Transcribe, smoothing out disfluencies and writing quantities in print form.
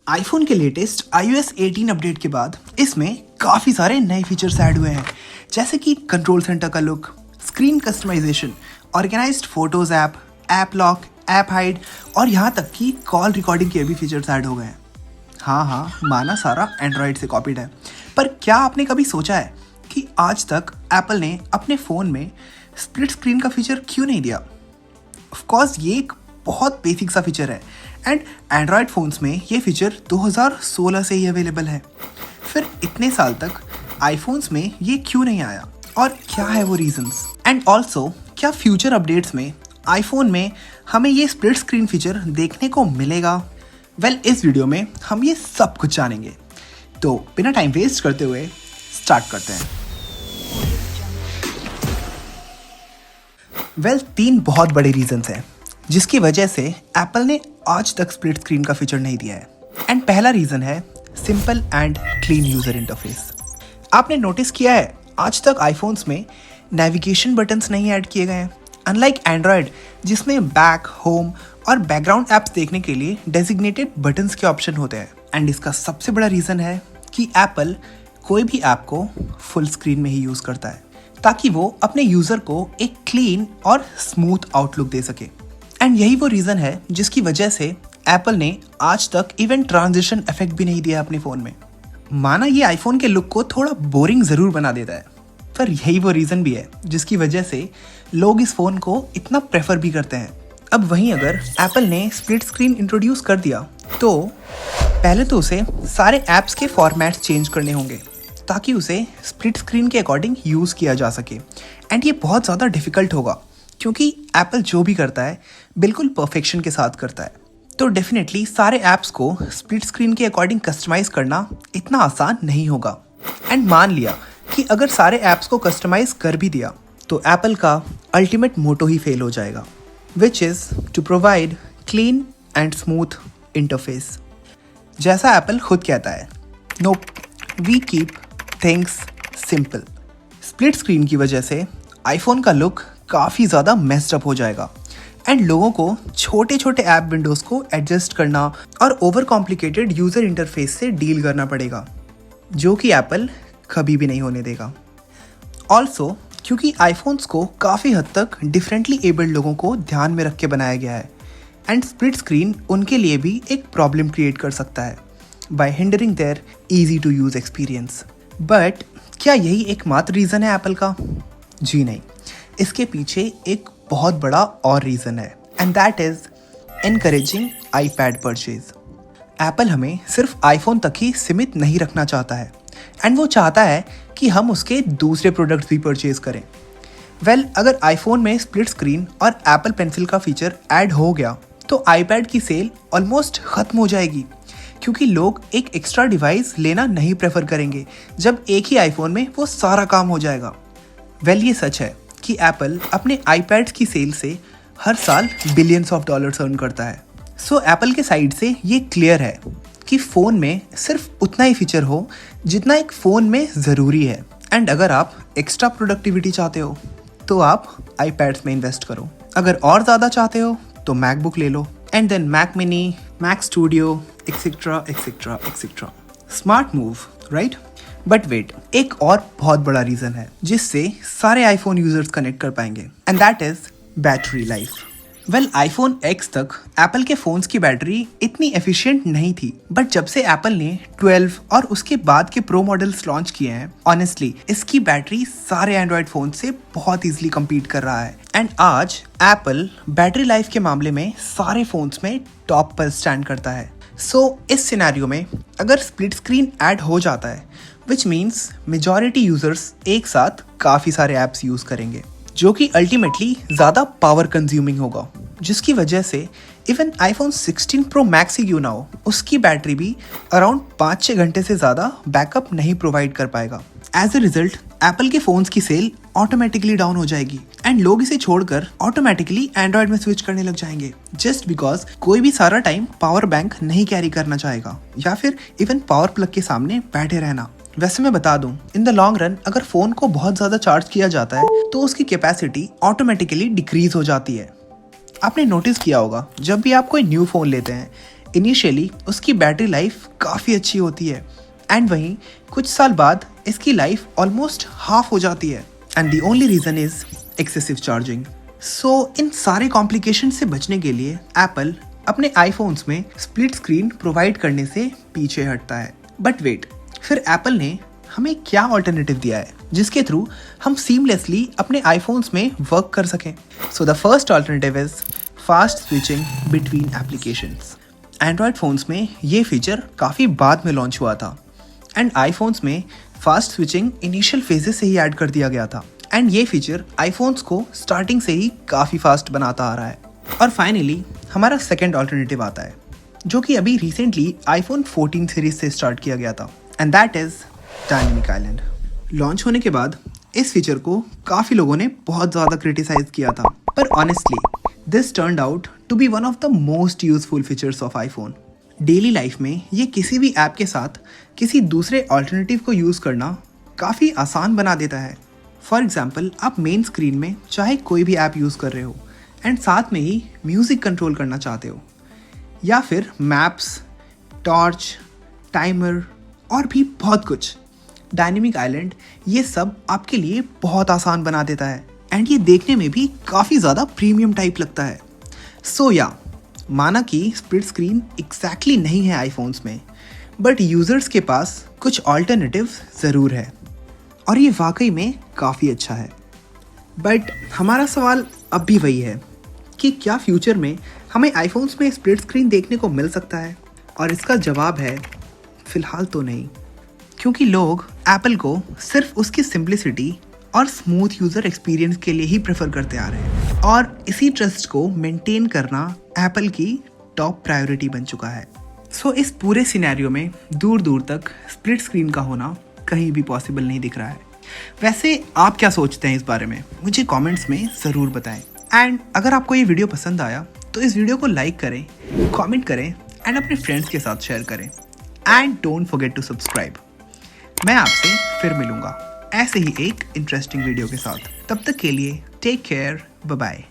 IPhone के latest iOS 18 update के बाद इसमें काफ़ी सारे नए फीचर्स ऐड हुए हैं, जैसे कि कंट्रोल सेंटर का look, screen customisation, organised photos app lock, app hide और यहाँ तक कि कॉल रिकॉर्डिंग के भी फीचर्स ऐड हो गए हैं। हाँ, माना सारा एंड्रॉयड से कॉपीड है, पर क्या आपने कभी सोचा है कि आज तक एप्पल ने अपने फ़ोन में स्प्लिट स्क्रीन का फीचर क्यों नहीं दिया? ऑफ कोर्स ये एक बहुत बेसिक सा फीचर है एंड एंड्रॉयड फ़ोन्स में ये फीचर 2016 से ही अवेलेबल है। फिर इतने साल तक आईफोन्स में ये क्यों नहीं आया और क्या है वो रीजंस? एंड ऑल्सो क्या फ्यूचर अपडेट्स में आईफोन में हमें ये स्प्लिट स्क्रीन फीचर देखने को मिलेगा? वेल, इस वीडियो में हम ये सब कुछ जानेंगे, तो बिना टाइम वेस्ट करते हुए स्टार्ट करते हैं। वेल, 3 बहुत बड़े रीजंस हैं जिसकी वजह से एप्पल ने आज तक स्प्लिट स्क्रीन का फीचर नहीं दिया है। एंड पहला रीज़न है simple and clean user interface. आपने नोटिस किया है आज तक आईफोन्स में नेविगेशन बटन्स नहीं ऐड किए गए हैं, अनलाइक एंड्रॉयड जिसमें बैक, होम और बैकग्राउंड ऐप्स देखने के लिए डेजिग्नेटेड बटन्स के ऑप्शन होते हैं। एंड इसका सबसे बड़ा रीज़न है कि एप्पल कोई भी ऐप को फुल स्क्रीन में ही यूज़ करता है ताकि वो अपने यूज़र को एक क्लीन और स्मूथ आउटलुक दे सके। एंड यही वो रीज़न है जिसकी वजह से एप्पल ने आज तक इवन ट्रांजिशन इफेक्ट भी नहीं दिया अपने फ़ोन में। माना ये आईफोन के लुक को थोड़ा बोरिंग ज़रूर बना देता है, पर यही वो रीज़न भी है जिसकी वजह से लोग इस फ़ोन को इतना प्रेफर भी करते हैं। अब वहीं अगर एप्पल ने स्प्लिट स्क्रीन इंट्रोड्यूस कर दिया तो पहले तो उसे सारे ऐप्स के फॉर्मेट्स चेंज करने होंगे ताकि उसे स्प्लिट स्क्रीन के अकॉर्डिंग यूज़ किया जा सके। एंड ये बहुत ज़्यादा डिफ़िकल्ट होगा क्योंकि एप्पल जो भी करता है बिल्कुल परफेक्शन के साथ करता है। तो डेफिनेटली सारे ऐप्स को स्प्लिट स्क्रीन के अकॉर्डिंग कस्टमाइज़ करना इतना आसान नहीं होगा। एंड मान लिया कि अगर सारे ऐप्स को कस्टमाइज़ कर भी दिया तो एप्पल का अल्टीमेट मोटो ही फेल हो जाएगा, which is to provide clean and smooth interface. जैसा एप्पल खुद कहता है, nope, we keep things simple. Split screen की वजह से आईफोन का लुक काफ़ी ज़्यादा मेस्ड अप हो जाएगा एंड लोगों को छोटे छोटे ऐप विंडोज़ को एडजस्ट करना और ओवर कॉम्प्लिकेटेड यूज़र इंटरफेस से डील करना पड़ेगा, जो कि एप्पल कभी भी नहीं होने देगा। ऑल्सो क्योंकि आईफोन्स को काफ़ी हद तक डिफरेंटली एबल्ड लोगों को ध्यान में रख के बनाया गया है एंड स्प्लिट स्क्रीन उनके लिए भी एक प्रॉब्लम क्रिएट कर सकता है by hindering their easy to use experience. But क्या यही एकमात्र रीज़न है एप्पल का? जी नहीं, इसके पीछे एक बहुत बड़ा और रीज़न है and that is encouraging iPad purchase. Apple हमें सिर्फ आईफोन तक ही सीमित नहीं रखना चाहता है एंड वो चाहता है कि हम उसके दूसरे प्रोडक्ट्स भी परचेज करें। वेल, अगर आईफोन में स्प्लिट स्क्रीन और एप्पल पेंसिल का फीचर ऐड हो गया तो आईपैड की सेल ऑलमोस्ट ख़त्म हो जाएगी क्योंकि लोग एक एक्स्ट्रा डिवाइस लेना नहीं प्रेफर करेंगे जब एक ही आईफोन में वो सारा काम हो जाएगा। वेल, ये सच है कि एप्पल अपने आईपैड्स की सेल से हर साल बिलियंस ऑफ डॉलर्स अर्न करता है। सो एप्पल के साइड से ये क्लियर है कि फ़ोन में सिर्फ उतना ही फीचर हो जितना एक फ़ोन में ज़रूरी है। एंड अगर आप एक्स्ट्रा प्रोडक्टिविटी चाहते हो तो आप आईपैड्स में इन्वेस्ट करो, अगर और ज़्यादा चाहते हो तो मैकबुक ले लो and then Mac mini, Mac studio etcetera etcetera etcetera. Smart move, right? But wait, एक और बहुत बड़ा रीज़न है जिससे सारे आईफोन यूजर्स कनेक्ट कर पाएंगे and that is battery life. Well, iPhone X तक एप्पल के फ़ोन्स की बैटरी इतनी एफिशिएंट नहीं थी, बट जब से एप्पल ने 12 और उसके बाद के प्रो मॉडल्स लॉन्च किए हैं, ऑनेस्टली इसकी बैटरी सारे एंड्रॉयड फ़ोन से बहुत ईजिली कम्पीट कर रहा है। एंड आज एप्पल बैटरी लाइफ के मामले में सारे फ़ोन्स में टॉप पर स्टैंड करता है। सो इस सिनेरियो में अगर स्प्लिट स्क्रीन ऐड हो जाता है, विच मीन्स मेजॉरिटी यूजर्स एक साथ काफ़ी सारे ऐप्स यूज़ करेंगे, जो कि अल्टीमेटली ज़्यादा पावर कंज्यूमिंग होगा, जिसकी वजह से इवन आईफोन 16 प्रो मैक्स ही क्यों ना हो, उसकी बैटरी भी अराउंड 5-6 घंटे से ज़्यादा बैकअप नहीं प्रोवाइड कर पाएगा। एज ए रिजल्ट एप्पल के फ़ोन्स की सेल ऑटोमेटिकली डाउन हो जाएगी एंड लोग इसे छोड़कर ऑटोमेटिकली एंड्रॉयड में स्विच करने लग जाएंगे, जस्ट बिकॉज कोई भी सारा टाइम पावर बैंक नहीं कैरी करना चाहेगा या फिर इवन पावर प्लग के सामने बैठे रहना। वैसे मैं बता दूं, इन द लॉन्ग रन अगर फ़ोन को बहुत ज़्यादा चार्ज किया जाता है तो उसकी कैपेसिटी ऑटोमेटिकली डिक्रीज हो जाती है। आपने नोटिस किया होगा जब भी आप कोई न्यू फ़ोन लेते हैं, इनिशियली उसकी बैटरी लाइफ काफ़ी अच्छी होती है एंड वहीं कुछ साल बाद इसकी लाइफ ऑलमोस्ट हाफ हो जाती है and the only reason is excessive charging. So इन सारे कॉम्प्लिकेशन से बचने के लिए एप्पल अपने आईफोन्स में स्प्लिट स्क्रीन प्रोवाइड करने से पीछे हटता है। बट वेट, फिर एप्पल ने हमें क्या ऑल्टरनेटिव दिया है जिसके थ्रू हम सीमलेसली अपने आईफोन्स में वर्क कर सकें? So the first alternative is fast switching between applications. Android phones में ये फीचर काफ़ी बाद में लॉन्च हुआ था एंड आईफोन्स में फास्ट स्विचिंग इनिशियल फेजेस से ही ऐड कर दिया गया था एंड ये फीचर आईफोन्स को स्टार्टिंग से ही काफ़ी फास्ट बनाता आ रहा है। और फाइनली हमारा सेकेंड ऑल्टरनेटिव आता है जो कि अभी रिसेंटली आईफोन 14 सीरीज से स्टार्ट किया गया था and that is dynamic island. Launch होने के बाद इस फीचर को काफ़ी लोगों ने बहुत ज़्यादा क्रिटिसाइज किया था, पर honestly this turned out to be one of the most useful features of iPhone. Daily life में ये किसी भी ऐप के साथ किसी दूसरे ऑल्टरनेटिव को यूज़ करना काफ़ी आसान बना देता है। फॉर एग्जाम्पल, आप मेन स्क्रीन में चाहे कोई भी ऐप यूज़ कर रहे हो एंड साथ में ही म्यूज़िक कंट्रोल करना चाहते हो, या फिर मैप्स, टॉर्च, टाइमर और भी बहुत कुछ, डायनेमिक आइलैंड ये सब आपके लिए बहुत आसान बना देता है एंड ये देखने में भी काफ़ी ज़्यादा प्रीमियम टाइप लगता है। सो या माना कि स्प्लिट स्क्रीन एग्जैक्टली नहीं है आईफोन्स में, बट यूज़र्स के पास कुछ ऑल्टरनेटिव ज़रूर है और ये वाकई में काफ़ी अच्छा है। बट हमारा सवाल अब भी वही है कि क्या फ्यूचर में हमें आईफोन्स में स्प्लिट स्क्रीन देखने को मिल सकता है? और इसका जवाब है फ़िलहाल तो नहीं, क्योंकि लोग एप्पल को सिर्फ उसकी सिंप्लिसिटी और स्मूथ यूज़र एक्सपीरियंस के लिए ही प्रेफर करते आ रहे हैं और इसी ट्रस्ट को मेंटेन करना एप्पल की टॉप प्रायोरिटी बन चुका है। सो इस पूरे सिनेरियो में दूर दूर तक स्प्लिट स्क्रीन का होना कहीं भी पॉसिबल नहीं दिख रहा है। वैसे आप क्या सोचते हैं इस बारे में? मुझे कमेंट्स में ज़रूर बताएं एंड अगर आपको ये वीडियो पसंद आया तो इस वीडियो को लाइक करें, कमेंट करें एंड अपने फ्रेंड्स के साथ शेयर करें and don't forget to subscribe. मैं आपसे फिर मिलूंगा ऐसे ही एक इंटरेस्टिंग वीडियो के साथ। तब तक के लिए टेक केयर, बाय बाय।